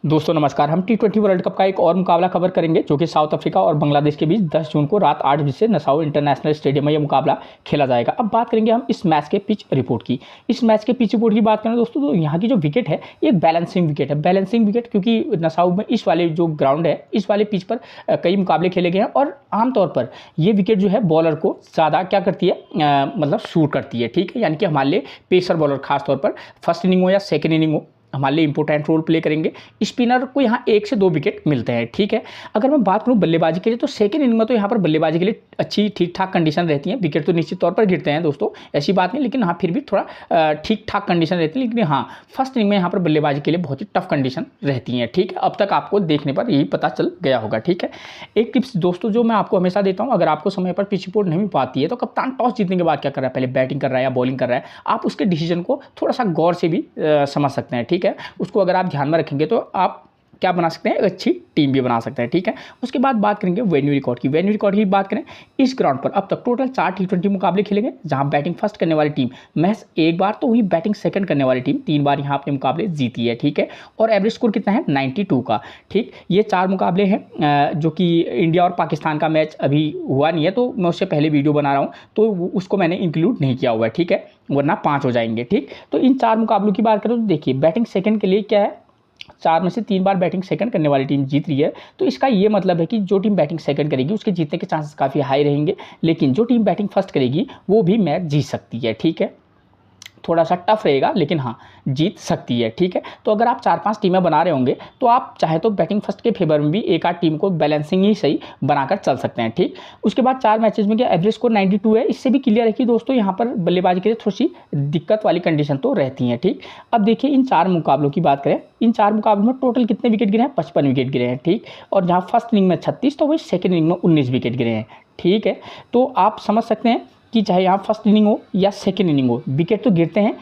दोस्तों नमस्कार। हम T20 वर्ल्ड कप का एक और मुकाबला कवर करेंगे जो कि साउथ अफ्रीका और बांग्लादेश के बीच 10 जून को रात 8 बजे से नसाउ इंटरनेशनल स्टेडियम में यह मुकाबला खेला जाएगा। अब बात करेंगे हम इस मैच के पिच रिपोर्ट की। इस मैच के पिच रिपोर्ट की बात करें दोस्तों तो यहाँ की जो विकेट है एक बैलेंसिंग विकेट है। बैलेंसिंग विकेट क्योंकि नसाउ में इस वाले जो ग्राउंड है इस वाले पिच पर कई मुकाबले खेले गए हैं और आमतौर पर ये विकेट जो है बॉलर को ज़्यादा क्या करती है मतलब सूट करती है। ठीक है, यानी कि हमारे लिए पेसर बॉलर खासतौर पर फर्स्ट इनिंग हो या सेकेंड इनिंग हो हमारे लिए इंपॉर्टेंट रोल प्ले करेंगे। स्पिनर को यहाँ 1 से 2 विकेट मिलते हैं। ठीक है, अगर मैं बात करूँ बल्लेबाजी के लिए तो सेकंड इनिंग में तो यहाँ पर बल्लेबाजी के लिए अच्छी ठीक ठाक कंडीशन रहती है। विकेट तो निश्चित तौर पर गिरते हैं दोस्तों, ऐसी बात नहीं, लेकिन हाँ फिर भी थोड़ा ठीक ठाक कंडीशन रहती है। लेकिन हाँ फर्स्ट इनिंग में यहाँ पर बल्लेबाजी के लिए बहुत ही टफ कंडीशन रहती हैं। ठीक है, अब तक आपको देखने पर यही पता चल गया होगा। ठीक है, एक टिप्स दोस्तों जो मैं आपको हमेशा देता हूँ, अगर आपको समय पर पिच रिपोर्ट नहीं मिल पाती है तो कप्तान टॉस जीतने के बाद क्या कर रहा है, पहले बैटिंग कर रहा है या बॉलिंग कर रहा है, आप उसके डिसीजन को थोड़ा सा गौर से भी समझ सकते हैं। ठीक है, उसको अगर आप ध्यान में रखेंगे तो आप क्या बना सकते हैं, अच्छी टीम भी बना सकते हैं। ठीक है, उसके बाद बात करेंगे वेन्यू रिकॉर्ड की। वेन्यू रिकॉर्ड की बात करें, इस ग्राउंड पर अब तक टोटल 4 T20 मुकाबले खेलेंगे जहां बैटिंग फर्स्ट करने वाली टीम महज एक बार तो हुई बैटिंग सेकंड करने वाली टीम 3 बार यहां अपने मुकाबले जीती है। ठीक है, और एवरेज स्कोर कितना है 92 का। ठीक, ये 4 मुकाबले हैं जो कि इंडिया और पाकिस्तान का मैच अभी हुआ नहीं है तो मैं उससे पहले वीडियो बना रहा हूँ तो उसको मैंने इंक्लूड नहीं किया हुआ है। ठीक है, वरना 5 हो जाएंगे। ठीक, तो इन 4 मुकाबलों की बात करें तो देखिए बैटिंग सेकंड के लिए क्या है, 4 में से 3 बार बैटिंग सेकंड करने वाली टीम जीत रही है। तो इसका ये मतलब है कि जो टीम बैटिंग सेकंड करेगी उसके जीतने के चांसेस काफ़ी हाई रहेंगे, लेकिन जो टीम बैटिंग फर्स्ट करेगी वो भी मैच जीत सकती है। ठीक है, थोड़ा सा टफ रहेगा लेकिन हाँ जीत सकती है। ठीक है, तो अगर आप 4-5 टीमें बना रहे होंगे तो आप चाहे तो बैटिंग फर्स्ट के फेवर में भी एक आध टीम को बैलेंसिंग ही सही बनाकर चल सकते हैं। ठीक, उसके बाद 4 मैचेस में क्या एवरेज स्कोर 92 है। इससे भी क्लियर है कि दोस्तों यहाँ पर बल्लेबाजी के लिए थोड़ी सी दिक्कत वाली कंडीशन तो रहती है। ठीक, अब देखिए इन 4 मुकाबलों की बात करें, इन 4 मुकाबलों में टोटल कितने विकेट गिरे हैं, 55 विकेट गिरे हैं। ठीक, और जहाँ फर्स्ट इनिंग में 36 तो वही सेकेंड इनिंग में 19 विकेट गिरे हैं। ठीक है, तो आप समझ सकते हैं कि चाहे यहाँ फर्स्ट इनिंग हो या सेकेंड इनिंग हो विकेट तो गिरते हैं,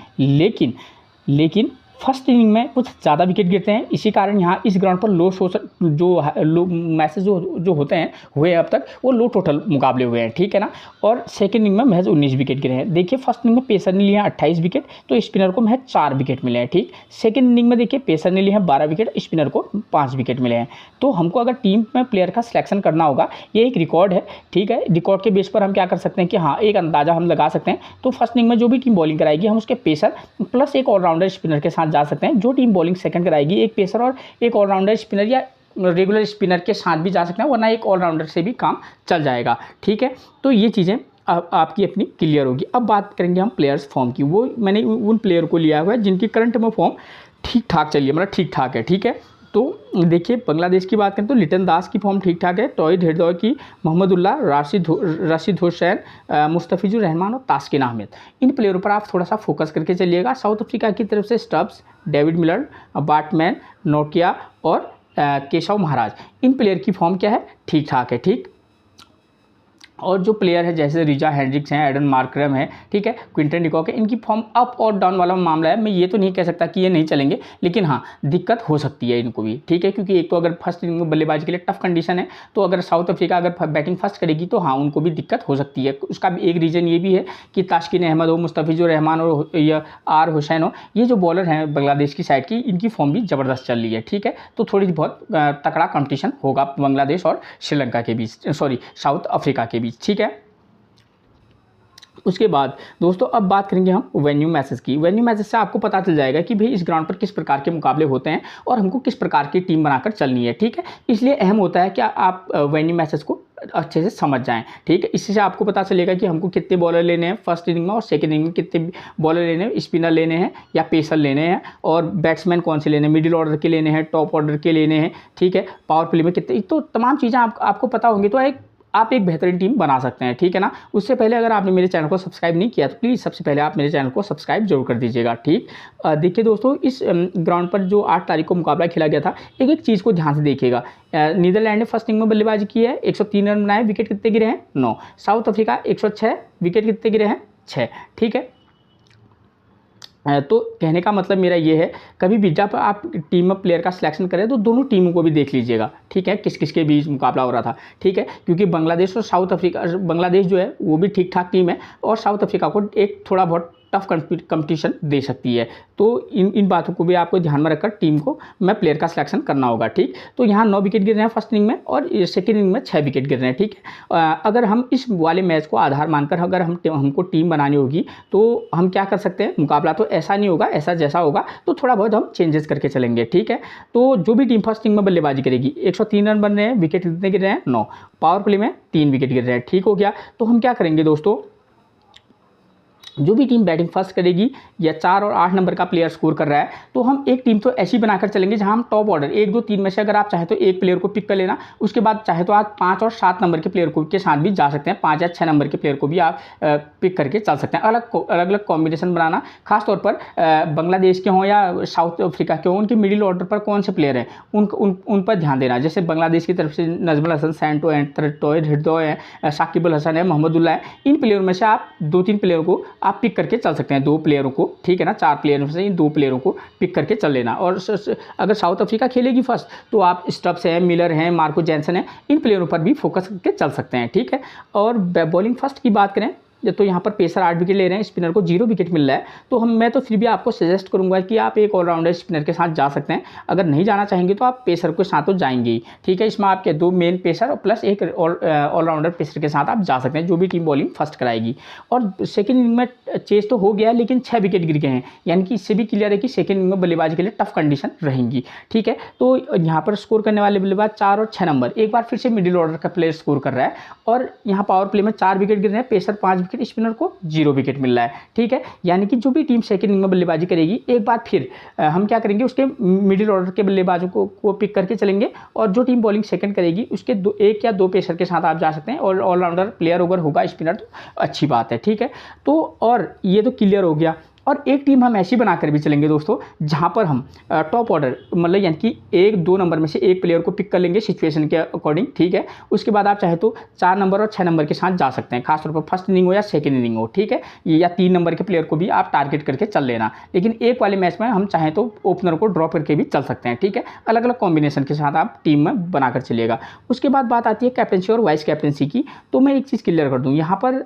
लेकिन फर्स्ट इनिंग में कुछ ज़्यादा विकेट गिरते हैं। इसी कारण यहाँ इस ग्राउंड पर लो मैचेस जो होते हैं हुए अब तक वो लो टोटल मुकाबले हुए हैं। ठीक है ना, और सेकंड इनिंग में महज 19 विकेट गिरे हैं। देखिए फर्स्ट इनिंग में पेसर ने लिए हैं 28 विकेट तो स्पिनर को महज 4 विकेट मिले हैं। ठीक, सेकंड इनिंग में देखिए पेसर ने लिए हैं 12 विकेट, स्पिनर को 5 विकेट मिले हैं। तो हमको अगर टीम में प्लेयर का सिलेक्शन करना होगा, ये एक रिकॉर्ड है। ठीक है, रिकॉर्ड के बेस पर हम क्या कर सकते हैं कि हाँ एक अंदाज़ा हम लगा सकते हैं। तो फर्स्ट इनिंग में जो भी टीम बॉलिंग कराएगी हम उसके पेसर प्लस एक ऑलराउंडर स्पिनर के साथ जा सकते हैं। जो टीम बॉलिंग सेकंड कराएगी एक पेसर और एक ऑलराउंडर स्पिनर या रेगुलर स्पिनर के साथ भी जा सकते हैं, वरना एक ऑलराउंडर से भी काम चल जाएगा। ठीक है, तो ये चीज़ें आपकी अपनी क्लियर होगी। अब बात करेंगे हम प्लेयर्स फॉर्म की। वो मैंने उन प्लेयर को लिया हुआ है जिनकी करंट में फॉर्म ठीक ठाक चलिए, मतलब ठीक ठाक है। ठीक है, तो देखिए बांग्लादेश की बात करें तो लिटन दास की फॉर्म ठीक ठाक है, तौहीद हृदय, मोहम्मदुल्लाह, राशिद हुसैन, मुस्तफिजुर रहमान और तास्किन अहमद, इन प्लेयरों पर आप थोड़ा सा फोकस करके चलिएगा। साउथ अफ्रीका की तरफ से स्टब्स, डेविड मिलर, बाटमैन, नोकिया और केशव महाराज, इन प्लेयर की फॉर्म क्या है, ठीक ठाक है। ठीक, और जो प्लेयर है जैसे रिजा हेंड्रिक्स हैं, एडन मार्करम है, ठीक है, क्विंटन डिकॉक है, इनकी फॉर्म अप और डाउन वाला मामला है। मैं ये तो नहीं कह सकता कि ये नहीं चलेंगे, लेकिन हाँ दिक्कत हो सकती है इनको भी। ठीक है, क्योंकि एक तो अगर फर्स्ट इनिंग में बल्लेबाजी के लिए टफ कंडीशन है, तो अगर साउथ अफ्रीका अगर बैटिंग फर्स्ट करेगी तो हाँ उनको भी दिक्कत हो सकती है। उसका भी एक रीज़न ये भी है कि तास्किन अहमद हो, मुस्तफिजुर रहमान और या आर हुसैन हो, ये जो बॉलर हैं बांग्लादेश की साइड की, इनकी फॉर्म भी ज़बरदस्त चल रही है। ठीक है, तो थोड़ी बहुत तगड़ा कॉम्पिटिशन होगा बांग्लादेश और श्रीलंका के बीच, साउथ अफ्रीका के बीच। ठीक है, उसके बाद दोस्तों अब बात करेंगे हम वेन्यू मैचेस की। वेन्यू मैचेस से आपको पता चल जाएगा कि भाई इस ग्राउंड पर किस प्रकार के मुकाबले होते हैं और हमको किस प्रकार की टीम बनाकर चलनी है। ठीक है, इसलिए अहम होता है कि आप वेन्यू मैचेस को अच्छे से समझ जाएं। ठीक है, इससे आपको पता चलेगा कि हमको कितने बॉलर लेने हैं फर्स्ट इनिंग में और सेकंड इनिंग में, कितने बॉलर लेने हैं, स्पिनर लेने हैं या पेसर लेने हैं, और बैट्समैन कौन से लेने हैं, मिडिल ऑर्डर के लेने हैं, टॉप ऑर्डर के लेने हैं। ठीक है, पावर प्ले में कितने, तो तमाम चीज़ें आपको पता होंगी तो आप एक बेहतरीन टीम बना सकते हैं। ठीक है ना, उससे पहले अगर आपने मेरे चैनल को सब्सक्राइब नहीं किया तो प्लीज़ सबसे पहले आप मेरे चैनल को सब्सक्राइब जरूर कर दीजिएगा। ठीक, देखिए दोस्तों इस ग्राउंड पर जो 8 तारीख को मुकाबला खेला गया था, एक चीज़ को ध्यान से देखिएगा। नीदरलैंड ने फर्स्ट इनिंग में बल्लेबाजी की है, 103 रन बनाए, विकेट कितने गिरे हैं, 9। साउथ अफ्रीका 106, विकेट कितने गिरे हैं, 6। ठीक है, तो कहने का मतलब मेरा ये है, कभी भी जब आप टीम में प्लेयर का सिलेक्शन करें तो दोनों टीमों को भी देख लीजिएगा। ठीक है, किस किस के बीच मुकाबला हो रहा था। ठीक है, क्योंकि बांग्लादेश और साउथ अफ्रीका, बांग्लादेश जो है वो भी ठीक ठाक टीम है और साउथ अफ्रीका को एक थोड़ा बहुत टफ कंपटीशन दे सकती है। तो इन बातों को भी आपको ध्यान में रखकर टीम को में प्लेयर का सिलेक्शन करना होगा। ठीक, तो यहाँ 9 विकेट गिर रहे हैं फर्स्ट इनिंग में और सेकेंड इनिंग में 6 विकेट गिर रहे हैं। ठीक है, अगर हम इस वाले मैच को आधार मानकर अगर हमको टीम बनानी होगी तो हम क्या कर सकते हैं, मुकाबला तो ऐसा नहीं होगा, ऐसा जैसा होगा तो थोड़ा बहुत हम चेंजेस करके चलेंगे। ठीक है, तो जो भी टीम फर्स्ट इनिंग में बल्लेबाजी करेगी 103 रन बन रहे हैं, विकेट कितने गिर रहे हैं 9, पावर प्ले में 3 विकेट गिर रहे हैं। ठीक हो गया, तो हम क्या करेंगे दोस्तों, जो भी टीम बैटिंग फर्स्ट करेगी या 4 और 8 नंबर का प्लेयर स्कोर कर रहा है तो हम एक टीम तो ऐसी बनाकर चलेंगे जहां हम टॉप ऑर्डर 1 2 3 में से अगर आप चाहे तो एक प्लेयर को पिक कर लेना, उसके बाद चाहे तो आप 5 और 7 नंबर के प्लेयर को के साथ भी जा सकते हैं, 5 या 6 नंबर के प्लेयर को भी आप पिक करके चल सकते हैं। अलग अलग कॉम्बिनेशन बनाना, खासतौर पर बांग्लादेश के हों या साउथ अफ्रीका के हों, उनके मिडिल ऑर्डर पर कौन से प्लेयर हैं उन पर ध्यान देना। जैसे बांग्लादेश की तरफ से नजमुल हसन, सैंटो है, हृदय है, साकिब अल हसन है, मोहम्मदुल्लाह है, इन प्लेयरों में से आप 2-3 प्लेयर को आप पिक करके चल सकते हैं, 2 प्लेयरों को। ठीक है ना, 4 प्लेयरों से इन 2 प्लेयरों को पिक करके चल लेना। और अगर साउथ अफ्रीका खेलेगी फर्स्ट तो आप स्टब्स हैं, मिलर हैं, मार्को जैनसन है, इन प्लेयरों पर भी फोकस करके चल सकते हैं। ठीक है, और बॉलिंग फर्स्ट की बात करें तो यहाँ पर पेसर 8 विकेट ले रहे हैं, स्पिनर को 0 विकेट मिल रहा है, तो मैं तो फिर भी आपको सजेस्ट करूंगा कि आप एक ऑलराउंडर स्पिनर के साथ जा सकते हैं। अगर नहीं जाना चाहेंगे तो आप पेसर के साथ तो जाएंगे ही। ठीक है, इसमें आपके 2 मेन पेसर और प्लस एक ऑलराउंडर पेसर के साथ आप जा सकते हैं, जो भी टीम बॉलिंग फर्स्ट कराएगी। और सेकेंड इनिंग में चेस तो हो गया लेकिन 6 विकेट गिर गए हैं, यानी कि इससे भी क्लियर है कि सेकेंड इनिंग में बल्लेबाजी के लिए टफ कंडीशन रहेंगी। ठीक है, तो यहाँ पर स्कोर करने वाले बल्लेबाज 4 और 6 नंबर, एक बार फिर से मिडिल ऑर्डर का प्लेयर स्कोर कर रहा है और यहाँ पावर प्ले में 4 विकेट गिर रहे हैं, पेसर 5 विकेट, स्पिनर को 0 विकेट मिल रहा है। ठीक है, यानी कि जो भी टीम सेकंड इनिंग में बल्लेबाजी करेगी एक बार फिर हम क्या करेंगे, उसके मिडिल ऑर्डर के बल्लेबाजों को पिक करके चलेंगे और जो टीम बॉलिंग सेकंड करेगी उसके 1 या 2 पेसर के साथ आप जा सकते हैं और ऑलराउंडर प्लेयर अगर होगा स्पिनर तो अच्छी बात है। ठीक है, तो और ये तो क्लियर हो गया। और एक टीम हम ऐसी बनाकर भी चलेंगे दोस्तों जहां पर हम टॉप ऑर्डर मतलब यानी कि 1-2 नंबर में से एक प्लेयर को पिक कर लेंगे सिचुएशन के अकॉर्डिंग। ठीक है, उसके बाद आप चाहे तो 4 नंबर और 6 नंबर के साथ जा सकते हैं, खासतौर पर फर्स्ट इनिंग हो या सेकंड इनिंग हो। ठीक है, या 3 नंबर के प्लेयर को भी आप टारगेट करके चल लेना, लेकिन एक वाले मैच में हम चाहें तो ओपनर को ड्रॉप करके भी चल सकते हैं। ठीक है, अलग अलग कॉम्बिनेशन के साथ आप टीम में बनाकर चलिएगा। उसके बाद बात आती है कैप्टनसी और वाइस कैप्टनसी की, तो मैं एक चीज़ क्लियर कर दूँ, यहाँ पर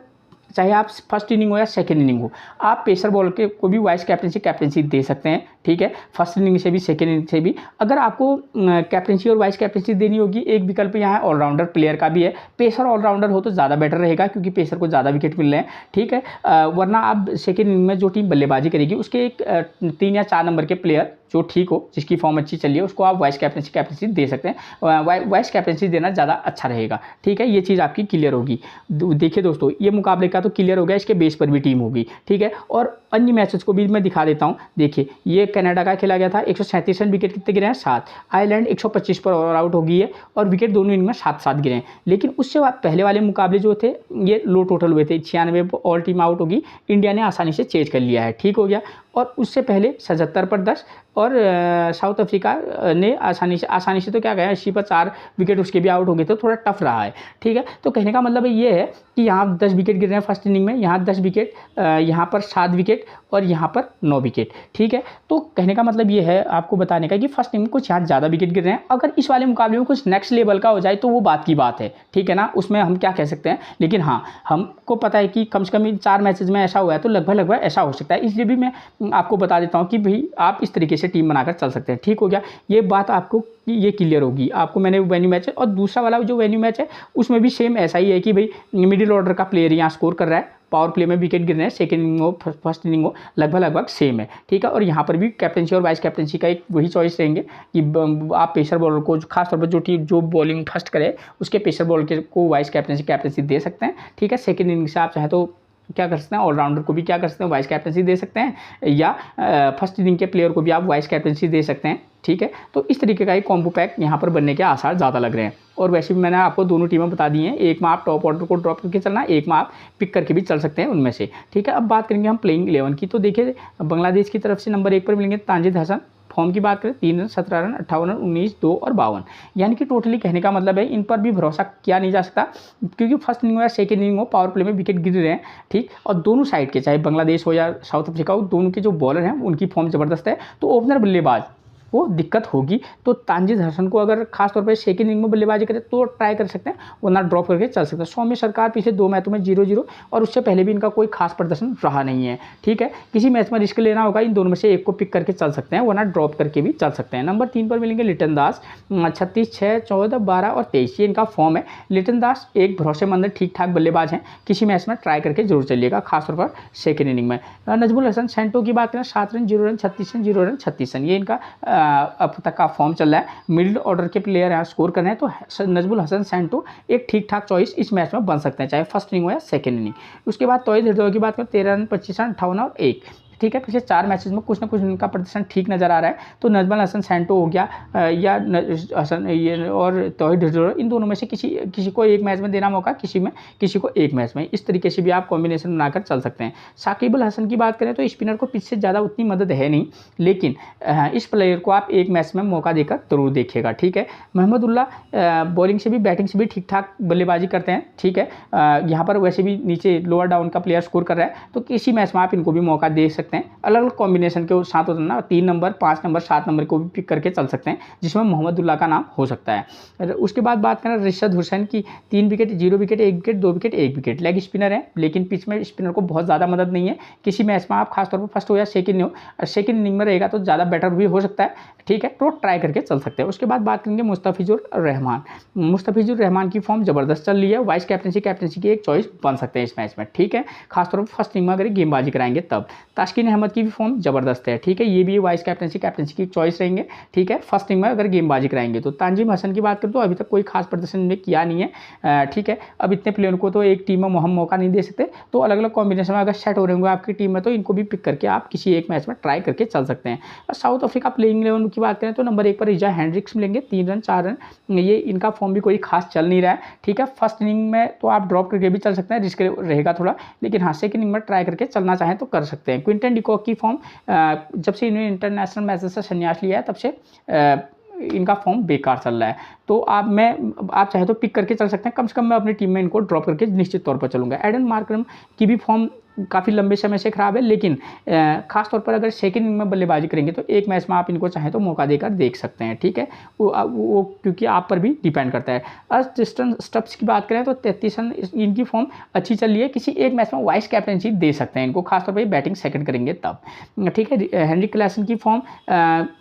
चाहे आप फर्स्ट इनिंग हो या सेकंड इनिंग हो, आप पेसर बॉलर के को भी वाइस कैप्टनसी दे सकते हैं। ठीक है, फर्स्ट इनिंग से भी सेकंड इनिंग से भी। अगर आपको कैप्टनसी और वाइस कैप्टनसी देनी होगी, एक विकल्प यहाँ ऑलराउंडर प्लेयर का भी है। पेसर ऑलराउंडर हो तो ज़्यादा बेटर रहेगा क्योंकि पेसर को ज़्यादा विकेट मिल रहे हैं। ठीक है, वरना आप सेकेंड इनिंग में जो टीम बल्लेबाजी करेगी उसके 3 या 4 नंबर के प्लेयर जो ठीक हो, जिसकी फॉर्म अच्छी चली है, उसको आप वाइस कैप्टनसी दे सकते हैं। वाइस कैप्टनसी देना ज़्यादा अच्छा रहेगा। ठीक है, ये चीज़ आपकी क्लियर होगी। देखिए दोस्तों, ये मुकाबले का तो क्लियर हो गया, इसके बेस पर भी टीम होगी। ठीक है, और अन्य मैचेस को भी मैं दिखा देता हूँ। देखिए, ये कनाडा का खेला गया था, 137 रन, विकेट कितने गिरे हैं 7। आयरलैंड 125 पर ऑल आउट हो गई है और विकेट दोनों इनिंग में 7-7 गिरे हैं। लेकिन उससे पहले वाले मुकाबले जो थे ये लो टोटल हुए थे, 96 पर ऑल टीम आउट होगी, इंडिया ने आसानी से चेज कर लिया है। ठीक हो गया, और उससे पहले 77 पर 10 और साउथ अफ्रीका ने आसानी से तो क्या गया 80 पर 4 विकेट उसके भी आउट हो गए, तो थोड़ा टफ रहा है। ठीक है, तो कहने का मतलब ये है कि यहाँ 10 विकेट गिर रहे हैं फर्स्ट इनिंग में, यहाँ 10 विकेट, यहाँ पर 7 विकेट और यहाँ पर 9 विकेट। ठीक है, तो कहने का मतलब ये है आपको बताने का कि फर्स्ट इनिंग में कुछ यहाँ ज़्यादा विकेट गिर रहे हैं। अगर इस वाले मुकाबले में कुछ नेक्स्ट लेवल का हो जाए तो वो बात की बात है। ठीक है ना, उसमें हम क्या कह सकते हैं, लेकिन हाँ हमको पता है कि कम से कम इन 4 मैचेज में ऐसा हुआ है तो लगभग ऐसा हो सकता है। इसलिए भी मैं आपको बता देता हूँ कि भाई आप इस तरीके से टीम बनाकर चल सकते हैं। ठीक हो गया, ये बात आपको ये क्लियर होगी। आपको मैंने वेन्यू मैच है और दूसरा वाला जो वेन्यू मैच है उसमें भी सेम ऐसा ही है कि भाई मिडिल ऑर्डर का प्लेयर यहाँ स्कोर कर रहा है, पावर प्ले में विकेट गिर रहे हैं, सेकंड इनिंग हो फर्स्ट इनिंग हो, लगभग सेम है। ठीक है, और यहाँ पर भी कैप्टनसी और वाइस कैप्टनसी का एक वही चॉइस रहेंगे कि आप पेसर बॉलर को खासतौर पर जो बॉलिंग फर्स्ट करे उसके पेसर बॉलर को वाइस कैप्टनसी दे सकते हैं। ठीक है, सेकंड इनिंग से आप चाहे तो क्या कर सकते हैं, ऑलराउंडर को भी क्या कर सकते हैं, वाइस कैप्टनसी दे सकते हैं, या फर्स्ट इनिंग के प्लेयर को भी आप वाइस कैप्टनसी दे सकते हैं। ठीक है, तो इस तरीके का एक कॉम्बो पैक यहाँ पर बनने के आसार ज़्यादा लग रहे हैं। और वैसे भी मैंने आपको दोनों टीमें बता दी हैं, एक में आप टॉप ऑर्डर को ड्रॉप करके चलना, एक में आप पिक करके भी चल सकते हैं उनमें से। ठीक है, अब बात करेंगे हम प्लेइंग 11 की। तो देखिए, बांग्लादेश की तरफ से नंबर 1 पर मिलेंगे तानजीद हसन। फॉर्म की बात करें 3 रन, 17 रन, 58 रन, 19, 2 और 52, यानी कि टोटली कहने का मतलब है इन पर भी भरोसा किया नहीं जा सकता क्योंकि फर्स्ट इनिंग हो या सेकंड इनिंग हो पावर प्ले में विकेट गिर रहे हैं। ठीक, और दोनों साइड के चाहे बांग्लादेश हो या साउथ अफ्रीका हो, दोनों के जो बॉलर हैं उनकी फॉर्म ज़बरदस्त है। तो ओपनर बल्लेबाज आपको दिक्कत होगी। तो तानजीद हसन को अगर खासतौर पर सेकंड इनिंग में बल्लेबाजी करें तो ट्राई कर सकते हैं, वरना ड्रॉप करके चल सकते हैं। सौम्य सरकार पिछले 2 मैचों में 0-0 और उससे पहले भी इनका कोई खास प्रदर्शन रहा नहीं है। ठीक है, किसी मैच में रिस्क लेना होगा, इन दोनों में से एक को पिक करके चल सकते हैं, वरना ड्रॉप करके भी चल सकते हैं। नंबर 3 पर मिलेंगे लिटन दास, 36, 6, 14, 12 और 23 ये इनका फॉर्म है। लिटन दास एक भरोसेमंद ठीक ठाक बल्लेबाज हैं, किसी मैच में ट्राई करके जरूर चलिएगा, खासतौर पर सेकेंड इनिंग में। नजमुल हसन सेंटो की बात करें, 7 run 0 run 36 run 0 run 36 run ये इनका अब तक का फॉर्म चल रहा है। मिडिल ऑर्डर के प्लेयर यहाँ स्कोर कर रहे हैं, तो नजमुल हसन सेंटो एक ठीक ठाक चॉइस इस मैच में बन सकते हैं, चाहे फर्स्ट इनिंग हो या सेकेंड इनिंग। उसके बाद तौहीद हृदय की बात करें, 13 रन 25 रन 58 और 1। ठीक है, पिछले 4 मैचेस में कुछ ना कुछ इनका प्रदर्शन ठीक नजर आ रहा है। तो नजमुल हसन सेंटो हो गया या हसन ये और तौहीद हृदय, इन दोनों में से किसी को एक मैच में देना मौका, किसी को एक मैच में, इस तरीके से भी आप कॉम्बिनेशन बनाकर चल सकते हैं। साकिब अल हसन की बात करें तो स्पिनर को पिच से ज़्यादा उतनी मदद है नहीं, लेकिन इस प्लेयर को आप एक मैच में मौका देकर जरूर देखिएगा। ठीक है, महमूदुल्लाह बॉलिंग से भी बैटिंग से भी ठीक ठाक बल्लेबाजी करते हैं। ठीक है, यहाँ पर वैसे भी नीचे लोअर डाउन का प्लेयर स्कोर कर रहा है, तो किसी मैच में आप इनको भी मौका दे सकते हैं। अलग अलग कॉम्बिनेशन के साथ होता है ना, 3 नंबर 5 नंबर 7 नंबर को भी पिक करके चल सकते हैं, जिसमें मोहम्मदुल्लाह का नाम हो सकता है। उसके बाद बात करें रिशद हुसैन की, 3 wicket 0 wicket 1 wicket 2 wicket 1 wicket, leg spinner है, लेकिन पिच में स्पिनर को बहुत ज़्यादा मदद नहीं है। किसी मैच में आप खासतौर पर फर्स्ट हो या सेकंड इनिंग में रहेगा तो ज़्यादा बेटर भी हो सकता है। ठीक है, तो ट्राई करके चल सकते हैं। उसके बाद बात करेंगे मुस्तफिजुर रहमान की फॉर्म ज़बरदस्त चल रही है, वाइस कैप्टनसी की एक चॉइस बन सकते हैं इस मैच में। ठीक है, खासतौर पर फर्स्ट इनिंग में अगर गेंदबाजी कराएंगे तब। तास्किन अहमद की भी फॉर्म ज़बरदस्त है। ठीक है, ये भी वाइस कैप्टनसी की एक चॉइस रहेंगे। ठीक है, फर्स्ट इनिंग में अगर गेंदबाजी कराएंगे तो। तानजीम हसन की बात करें तो अभी तक कोई खास प्रदर्शन में किया नहीं है। ठीक है, अब इतने प्लेयर को तो एक टीम में हम मौका नहीं दे सकते, तो अलग अलग कॉम्बिनेशन में अगर सेट हो रहे होंगे आपकी टीम में तो इनको भी पिक करके आप किसी एक मैच में ट्राई करके चल सकते हैं। साउथ अफ्रीका प्लेइंग 11 की बात करें तो नंबर 1 पर रिजा हेंड्रिक्स मिलेंगे, 3 रन 4 रन, ये इनका फॉर्म भी कोई खास चल नहीं रहा है। ठीक है, फर्स्ट इनिंग में तो आप ड्रॉप करके भी चल सकते हैं, रिस्क रहेगा थोड़ा, लेकिन हाँ सेकंड इनिंग में ट्राई करके चलना चाहें तो कर सकते हैं। क्विंटन डिकॉक की फॉर्म जब से इन्होंने इंटरनेशनल मैचेस से संन्यास लिया है तब से इनका फॉर्म बेकार चल रहा है, तो आप चाहे तो पिक करके चल सकते हैं। कम से कम मैं अपनी टीम में इनको ड्रॉप करके निश्चित तौर पर चलूंगा। एडन मार्करम की भी फॉर्म काफ़ी लंबे समय से खराब है, लेकिन खास तौर पर अगर सेकंड इनिंग में बल्लेबाजी करेंगे तो एक मैच में आप इनको चाहें तो मौका देकर देख सकते हैं। ठीक है, वो क्योंकि आप पर भी डिपेंड करता है। अस्टन स्टब्स की बात करें तो 33 रन, इनकी फॉर्म अच्छी चल रही है, किसी एक मैच में वाइस कैप्टनसी दे सकते हैं इनको, खासतौर पर बैटिंग सेकंड करेंगे तब। ठीक है, हेनरी क्लासन की फॉर्म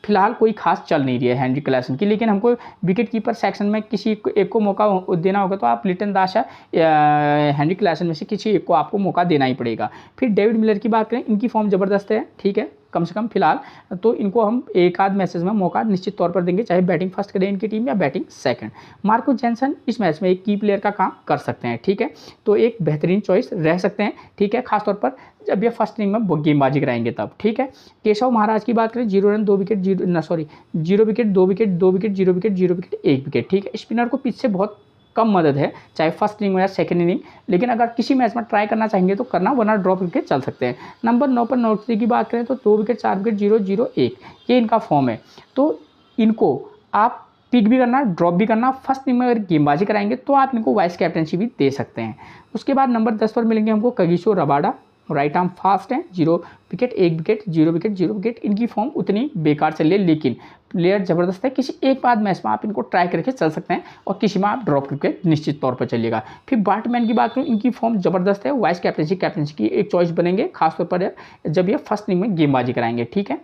फिलहाल कोई खास चल नहीं रही है हेनरी क्लासन की, लेकिन हमको विकेट कीपर सेक्शन में किसी एक को मौका देना होगा तो आप लिटन दास या हेनरी क्लासन में से किसी एक को आपको मौका देना ही पड़ेगा। फिर डेविड मिलर की बात करें, इनकी फॉर्म ज़बरदस्त है। ठीक है, कम से कम फिलहाल तो इनको हम एक आध मैचेस में मौका निश्चित तौर पर देंगे, चाहे बैटिंग फर्स्ट करे इनकी टीम या बैटिंग सेकंड। मार्को जेनसन इस मैच में एक की प्लेयर का काम कर सकते हैं। ठीक है, तो एक बेहतरीन चॉइस रह सकते हैं। ठीक है, खासतौर पर जब ये फर्स्ट इनिंग में गेंदबाजी कराएंगे तब। ठीक है, केशव महाराज की बात करें, 0 run 2 wicket 0 wicket 2 wicket 2 wicket 0 wicket 0 wicket 1 wicket. ठीक है, स्पिनर को पिच से बहुत कम मदद है, चाहे फर्स्ट इनिंग हो या सेकंड इनिंग, लेकिन अगर किसी मैच में ट्राई करना चाहेंगे तो करना, वरना ड्रॉप करके चल सकते हैं। नंबर 9 पर नौकरी की बात करें तो 2 विकेट 4 विकेट 0 0 1 ये इनका फॉर्म है, तो इनको आप पिक भी करना, ड्रॉप भी करना। फर्स्ट इनिंग में अगर गेंदबाजी कराएंगे तो आप इनको वाइस कैप्टनसी भी दे सकते हैं। उसके बाद नंबर 10 पर मिलेंगे हमको Kagiso Rabada, right arm fast हैं, 0 विकेट 1 विकेट 0 विकेट 0 विकेट, इनकी फॉर्म उतनी बेकार चली है, लेकिन प्लेयर ज़बरदस्त है। किसी एक आध मैच में आप इनको ट्राई करके चल सकते हैं और किसी में आप ड्रॉप करके निश्चित तौर पर चलिएगा। फिर बार्टमैन की बात करूँ, इनकी फॉर्म ज़बरदस्त है, वाइस कैप्टनसी की एक चॉइस बनेंगे, खासतौर पर जब ये फर्स्ट इनिंग में गेंदबाजी कराएंगे। ठीक है,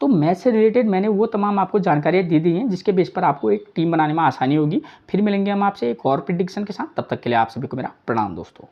तो मैच से रिलेटेड मैंने वो तमाम आपको जानकारियाँ दे दी हैं जिसके बेस पर आपको एक टीम बनाने में आसानी होगी। फिर मिलेंगे हम आपसे एक और प्रेडिक्शन के साथ, तब तक के लिए आप सभी को मेरा प्रणाम दोस्तों।